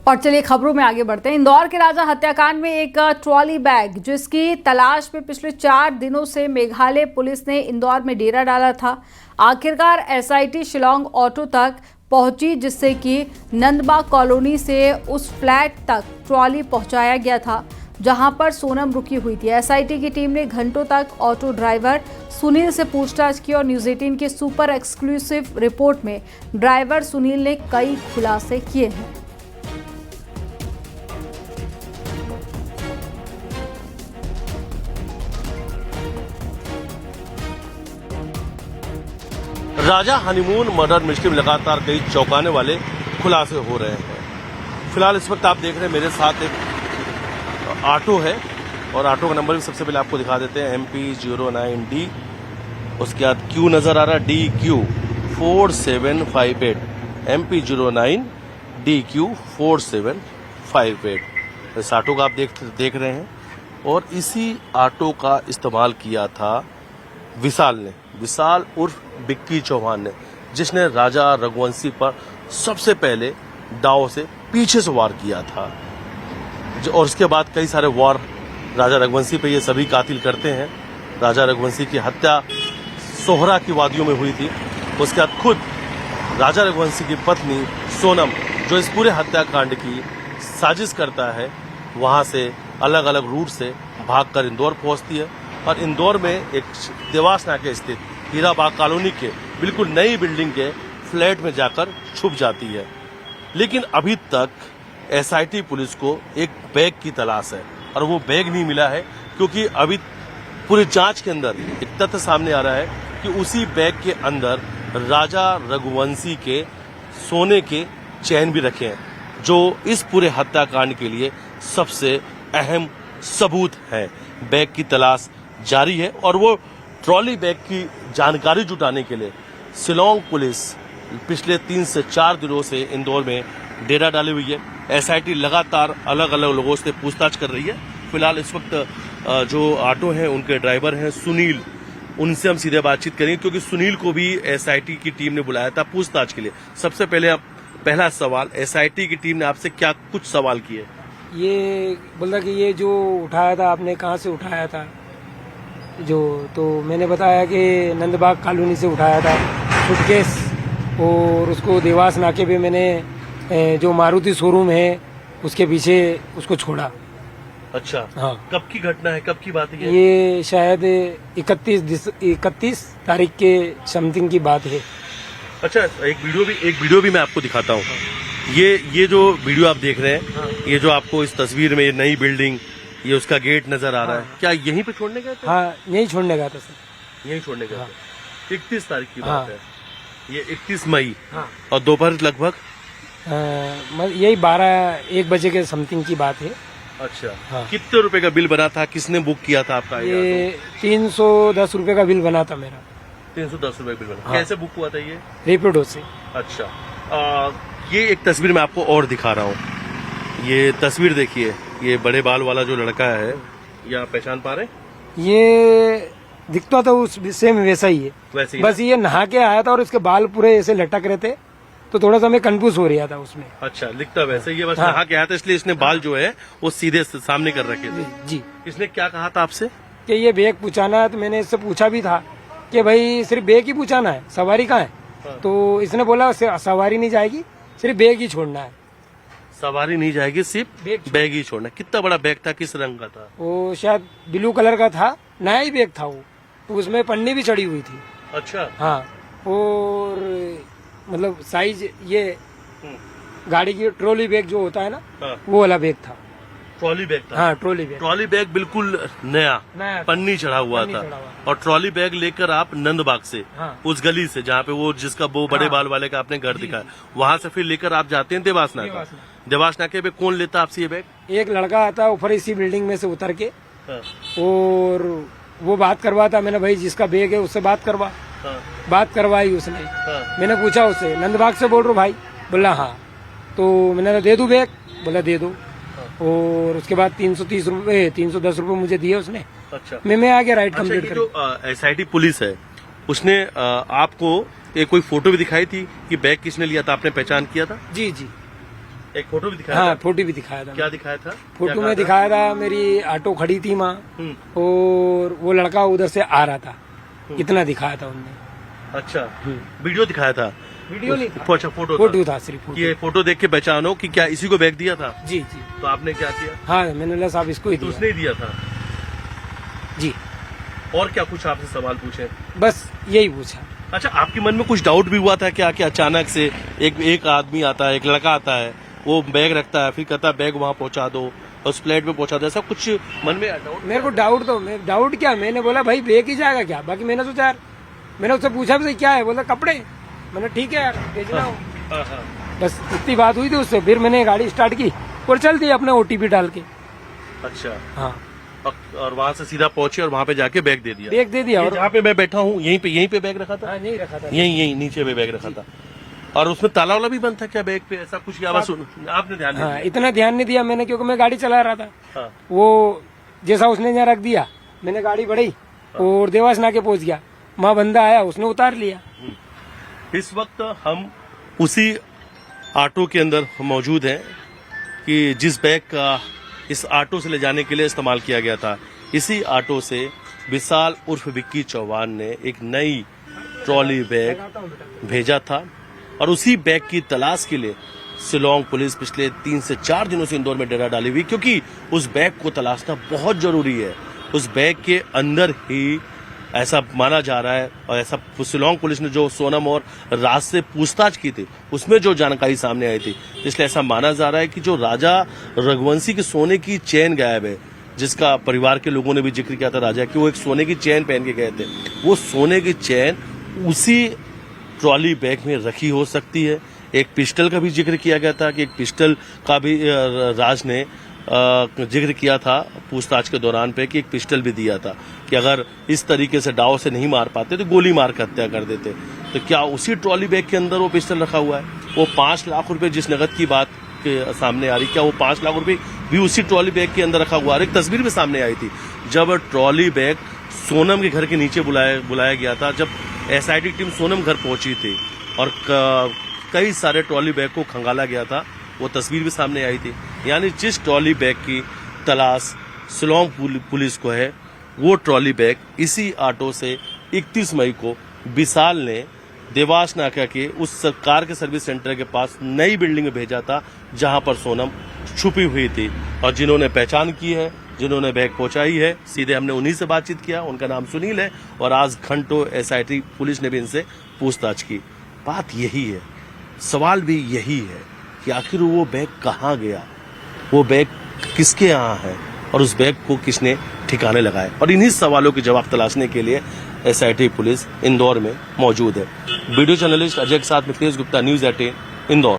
और चलिए खबरों में आगे बढ़ते हैं। इंदौर के राजा हत्याकांड में एक ट्रॉली बैग जिसकी तलाश में पिछले 4 दिनों से मेघालय पुलिस ने इंदौर में डेरा डाला था, आखिरकार एसआईटी शिलोंग ऑटो तक पहुंची, जिससे कि नंदबाग कॉलोनी से उस फ्लैट तक ट्रॉली पहुंचाया गया था जहां पर सोनम रुकी हुई थी। एसआईटी की टीम ने घंटों तक ऑटो ड्राइवर सुनील से पूछताछ की और न्यूज़ 18 की सुपर एक्सक्लूसिव रिपोर्ट में ड्राइवर सुनील ने कई खुलासे किए हैं। राजा हनीमून मर्डर मिस्ट्री में लगातार कई चौंकाने वाले खुलासे हो रहे हैं। फिलहाल इस वक्त आप देख रहे हैं मेरे साथ एक ऑटो है और ऑटो का नंबर भी सबसे पहले आपको दिखा देते हैं, MP09D, उसके बाद क्यू नजर आ रहा है DQ 4758, MP09DQ 4758। इस ऑटो का आप देख रहे हैं और इसी ऑटो का इस्तेमाल किया था विशाल उर्फ बिक्की चौहान ने, जिसने राजा रघुवंशी पर सबसे पहले दाव से पीछे से वार किया था। और उसके बाद कई सारे वार राजा रघुवंशी पे ये सभी कातिल करते हैं। राजा रघुवंशी की हत्या सोहरा की वादियों में हुई थी। उसके बाद खुद राजा रघुवंशी की पत्नी सोनम, जो इस पूरे हत्याकांड की साजिश करता है, वहां से अलग अलग रूट से भागकर इंदौर पहुंचती है और इंदौर में एक देवास नाके स्थित हीराबाग कॉलोनी के बिल्कुल नई बिल्डिंग के फ्लैट में जाकर छुप जाती है। लेकिन अभी तक एसआईटी पुलिस को एक बैग की तलाश है और वो बैग नहीं मिला है, क्योंकि अभी पूरी जांच के अंदर एक तथ्य सामने आ रहा है कि उसी बैग के अंदर राजा रघुवंशी के सोने के चैन भी रखे हैं, जो इस पूरे हत्याकांड के लिए सबसे अहम सबूत है। बैग की तलाश जारी है और वो ट्रॉली बैग की जानकारी जुटाने के लिए शिलोंग पुलिस पिछले 3 से 4 दिनों से इंदौर में डेरा डाली हुई है। एसआईटी लगातार अलग अलग लोगों से पूछताछ कर रही है। फिलहाल इस वक्त जो ऑटो हैं उनके ड्राइवर हैं सुनील, उनसे हम सीधे बातचीत करेंगे, क्योंकि सुनील को भी एसआईटी की टीम ने बुलाया था पूछताछ के लिए। सबसे पहले पहला सवाल, एसआईटी की टीम ने आपसे क्या कुछ सवाल किए? ये बोला कि ये जो उठाया था आपने कहाँ से उठाया था, तो मैंने बताया कि नंदबाग कॉलोनी से उठाया था सूटकेस, और उसको देवास नाके पे मैंने जो मारुति शोरूम है उसके पीछे उसको छोड़ा। अच्छा, हाँ। कब की घटना है, कब की बात है? ये शायद 31 तारीख के समथिंग की बात है। अच्छा, एक वीडियो भी मैं आपको दिखाता हूँ। ये जो वीडियो आप देख रहे हैं, हाँ। ये जो आपको इस तस्वीर में ये नई बिल्डिंग, ये उसका गेट नजर आ रहा है, क्या यहीं पे छोड़ने गए थे? हाँ, यहीं छोड़ने गया था सर। यहीं छोड़ने गए थे। 31 तारीख की हाँ। बात है, ये 31 मई। हाँ। और दोपहर लगभग यही 12-1 बजे के समथिंग की बात है। अच्छा, हाँ। कितने रुपए का बिल बना था, किसने बुक किया था आपका? ये 310 रुपए का बिल बना था मेरा। 310 रुपए बिल बना। हाँ। कैसे बुक हुआ था ये? रेपिडो से। अच्छा, ये एक तस्वीर मैं आपको और दिखा रहा हूँ। ये तस्वीर देखिए, ये बड़े बाल वाला जो लड़का है, ये आप पहचान पा रहे? ये दिखता था उस सेम वैसा ही है, वैसे ही बस ये नहा के आया था और इसके बाल पूरे ऐसे लटक रहे थे, तो थोड़ा सा मैं कंफ्यूज हो रहा था उसमें। अच्छा, लिखता वैसे ही है, बस हाँ। नहा के आया था, इसलिए इसने बाल जो है वो सीधे सामने कर रखे थे। जी। इसने क्या कहा था आपसे? कि ये बैग पूछाना है, तो मैंने इससे पूछा भी था कि भाई सिर्फ बैग ही पूछाना है, सवारी कहाँ है? हाँ। तो इसने बोला सवारी नहीं जाएगी, सिर्फ बैग ही छोड़ना है। सवारी नहीं जाएगी, सिर्फ बैग ही छोड़ना। कितना बड़ा बैग था, किस रंग का था? वो शायद ब्लू कलर का था, नया ही बैग था वो, तो उसमें पन्नी भी चढ़ी हुई थी। अच्छा। हाँ, और मतलब साइज ये गाड़ी की ट्रॉली बैग जो होता है ना, हाँ। वो वाला बैग था। ट्रॉली बैग था? हाँ, ट्रॉली बैग। ट्रॉली बैग बिल्कुल नया पन्नी चढ़ा हुआ था। और ट्रॉली बैग लेकर आप नंदबाग से, हाँ। उस गली से जहाँ पे वो जिसका वो बड़े बाल वाले का आपने घर दिखाया, वहाँ से फिर लेकर आप जाते हैं देवास नाका। देवास नाके पे कौन लेता आपसे ये बैग? एक लड़का आता ऊपर इसी बिल्डिंग में से उतर के, हाँ। और वो बात करवाता। मैंने भाई जिसका बैग है उससे बात करवा। हाँ। बात करवाई उसने। हाँ। मैंने पूछा उससे, नंदबाग से बोल रहा हूँ भाई? बोला हाँ। तो मैंने दे दूं बैग? बोला दे दो। और उसके बाद 310 रुपए मुझे दिए उसने। अच्छा, मैं आ गया राइड कंप्लीट कर। जो एसआईटी पुलिस है उसने आपको कोई फोटो भी दिखाई थी कि बैग किसने लिया था, आपने पहचान किया था? जी जी। एक फोटो भी दिखाया हाँ था? फोटो भी दिखाया था। क्या दिखाया था? फोटो क्या में कहा दिखाया था मेरी ऑटो खड़ी थी वहाँ और वो लड़का उधर से आ रहा था, इतना दिखाया था उनने। था? अच्छा, वीडियो दिखाया था? वीडियो नहीं था, अच्छा, फोटो फोटो था सिर्फ फोटो। ये फोटो देख के पहचानो कि क्या इसी को बैग दिया था? जी जी तो आपने क्या किया? हाँ, मैंने बोला साहब इसको ही तो दिया। उसने ही दिया था? जी, और क्या कुछ आपसे सवाल पूछे? बस यही पूछा। अच्छा, आपके मन में कुछ डाउट भी हुआ था क्या कि अचानक से एक आदमी आता है, एक लड़का आता है, वो बैग रखता है, फिर कहता है बैग वहाँ पहुँचा दो, उस प्लेट पे पहुँचा दो, ऐसा कुछ मन में डाउट? मेरे को डाउट क्या, मैंने बोला भाई बैग ही जाएगा क्या? बाकी मैंने सोचा यार, मैंने उससे पूछा भी क्या है, बोला कपड़े। मैंने ठीक है यार, भेजना हो। हाँ। बस इतनी बात हुई थी उससे, फिर मैंने गाड़ी स्टार्ट की और चल दी अपने ओटीपी डाल के। अच्छा, हाँ, और वहाँ से सीधा पहुंचे और वहाँ पे जाके बैग दे दिया? बैग दे दिया। ये और जहाँ पे मैं बैठा हूँ यहीं पे बैग रखा था? हाँ, नहीं रखा था। यहीं नीचे पे बैग रखा था। और उसमें ताला वाला भी बंद था क्या बैग पे? ऐसा कुछ क्या आवाज आपने ध्यान नहीं हाँ, इतना ध्यान नहीं दिया मैंने, क्योंकि मैं गाड़ी चला रहा था। हाँ। वो जैसा उसने यहाँ रख दिया, मैंने गाड़ी बढ़ाई और देवास नाके पहुंच गया। वहाँ बंदा आया, उसने उतार लिया। इस वक्त हम उसी ऑटो के अंदर मौजूद हैं कि जिस बैग का इस ऑटो से ले जाने के लिए इस्तेमाल किया गया था। इसी ऑटो से विशाल उर्फ विक्की चौहान ने एक नई ट्रॉली बैग भेजा था और उसी बैग की तलाश के लिए शिलोंग पुलिस पिछले 3 से 4 दिनों से इंदौर में डेरा डाली हुई, क्योंकि उस बैग को तलाशना बहुत जरूरी है। उस बैग के अंदर ही ऐसा माना जा रहा है, और ऐसा शिलोंग पुलिस ने जो सोनम और राज से पूछताछ की थी उसमें जो जानकारी सामने आई थी, इसलिए ऐसा माना जा रहा है कि जो राजा रघुवंशी के सोने की चेन गायब है, जिसका परिवार के लोगों ने भी जिक्र किया था राजा कि वो एक सोने की चेन पहन के गए थे, वो सोने की चेन उसी ट्रॉली बैग में रखी हो सकती है। एक पिस्टल का भी जिक्र किया गया था कि एक पिस्टल का भी राज ने जिक्र किया था पूछताछ के दौरान पे कि एक पिस्टल भी दिया था कि अगर इस तरीके से दाव से नहीं मार पाते तो गोली मार कर हत्या कर देते। तो क्या उसी ट्रॉली बैग के अंदर वो पिस्टल रखा हुआ है? वो 5 लाख रुपए जिस नगद की बात के सामने आ रही, क्या वो 5 लाख रुपए भी उसी ट्रॉली बैग के अंदर रखा हुआ है? एक तस्वीर भी सामने आई थी जब ट्रॉली बैग सोनम के घर के नीचे बुलाया गया था, जब एसआईटी टीम सोनम घर पहुंची थी और कई सारे ट्रॉली बैग को खंगाला गया था, वो तस्वीर भी सामने आई थी। यानी जिस ट्रॉली बैग की तलाश शिलोंग पुलिस को है, वो ट्रॉली बैग इसी ऑटो से 31 मई को विशाल ने देवास नाका के उस कार के सर्विस सेंटर के पास नई बिल्डिंग में भेजा था, जहां पर सोनम छुपी हुई थी। और जिन्होंने पहचान की है, जिन्होंने बैग पहुंचाई है, सीधे हमने उन्हीं से बातचीत किया। उनका नाम सुनील है और आज घंटों एसआईटी पुलिस ने भी इनसे पूछताछ की। बात यही है, सवाल भी यही है कि आखिर वो बैग कहाँ गया, वो बैग किसके यहाँ है और उस बैग को किसने ठिकाने लगाए। और इन्हीं सवालों के जवाब तलाशने के लिए एसआईटी पुलिस इंदौर में मौजूद है। वीडियो जर्नलिस्ट अजय के साथ मिथिलेश गुप्ता, न्यूज़ 18 इंदौर।